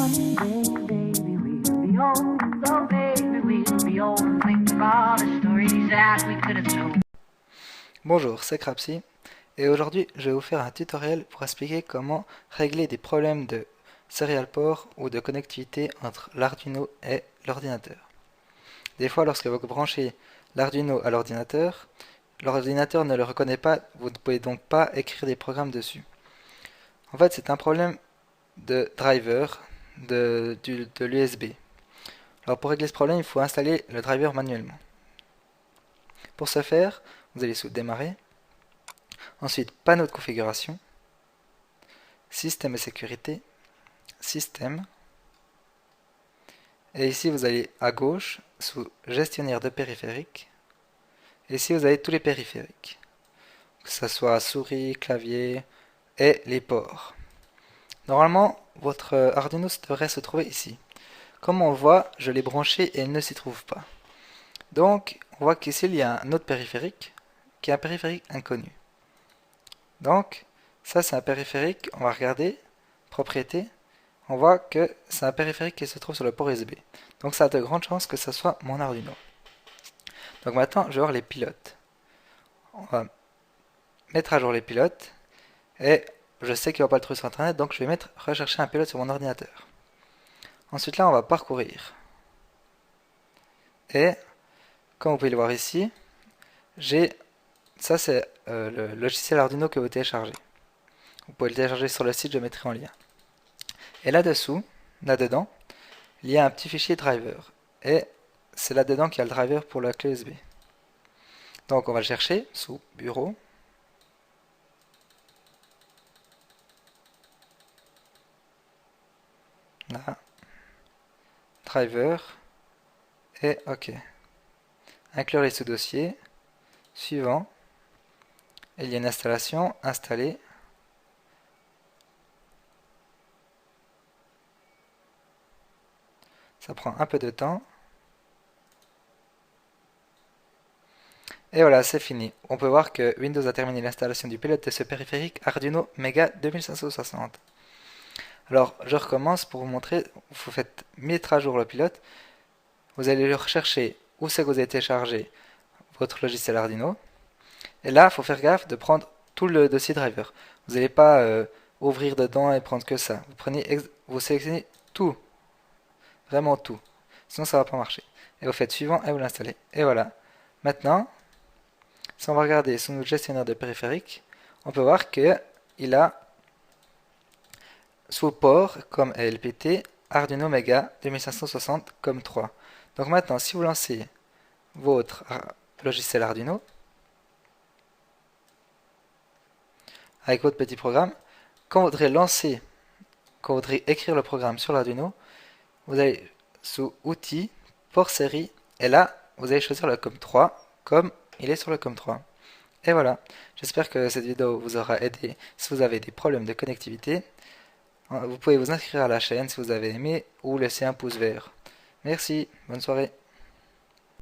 Someday, baby, we'll be old. Oh, baby, we'll be old and think of all the stories that we could have told. Bonjour, c'est Crapsy et aujourd'hui je vais vous faire un tutoriel pour expliquer comment régler des problèmes de serial port ou de connectivité entre l'Arduino et l'ordinateur. Des fois lorsque vous branchez l'Arduino à l'ordinateur ne le reconnaît pas, vous ne pouvez donc pas écrire des programmes dessus. En fait c'est un problème de driver de l'USB. Alors pour régler ce problème il faut installer le driver manuellement. Pour ce faire, vous allez sous démarrer. Ensuite, panneau de configuration, système et sécurité, système. Et ici, vous allez à gauche, sous gestionnaire de périphériques. Et ici, vous avez tous les périphériques, que ce soit souris, clavier et les ports. Normalement, votre Arduino devrait se trouver ici. Comme on le voit, je l'ai branché et il ne s'y trouve pas. Donc, on voit qu'ici, il y a un autre périphérique, qui est un périphérique inconnu. Donc, ça c'est un périphérique, on va regarder, propriétés, on voit que c'est un périphérique qui se trouve sur le port USB. Donc ça a de grandes chances que ce soit mon Arduino. Donc maintenant, je vais voir les pilotes. On va mettre à jour les pilotes, et je sais qu'il ne va pas le trouver sur internet, donc je vais mettre rechercher un pilote sur mon ordinateur. Ensuite là, on va parcourir. Et, comme vous pouvez le voir ici, ça c'est le logiciel Arduino que vous téléchargez. Vous pouvez le télécharger sur le site, je mettrai en lien. Et là-dessous, là-dedans, il y a un petit fichier driver. Et c'est là-dedans qu'il y a le driver pour la clé USB. Donc on va le chercher sous bureau. Là. Driver. Et OK. Inclure les sous-dossiers. Suivant. Et il y a une installation. Installer. Ça prend un peu de temps. Et voilà, c'est fini. On peut voir que Windows a terminé l'installation du pilote de ce périphérique Arduino Mega 2560. Alors, je recommence pour vous montrer. Vous faites mettre à jour le pilote. Vous allez le rechercher où c'est que vous avez téléchargé votre logiciel Arduino. Et là, il faut faire gaffe de prendre tout le dossier driver. Vous n'allez pas ouvrir dedans et prendre que ça. Vous sélectionnez tout. Vraiment tout. Sinon, ça ne va pas marcher. Et vous faites suivant et vous l'installez. Et voilà. Maintenant, si on va regarder sur notre gestionnaire de périphériques, on peut voir qu'il a sous port comme LPT Arduino Mega 2560 comme 3. Donc maintenant, si vous lancez votre logiciel Arduino avec votre petit programme, quand vous voudrez écrire le programme sur l'Arduino, vous allez sous Outils, Port série, et là, vous allez choisir le COM3 comme il est sur le COM3. Et voilà, j'espère que cette vidéo vous aura aidé si vous avez des problèmes de connectivité. Vous pouvez vous inscrire à la chaîne si vous avez aimé ou laisser un pouce vert. Merci, bonne soirée.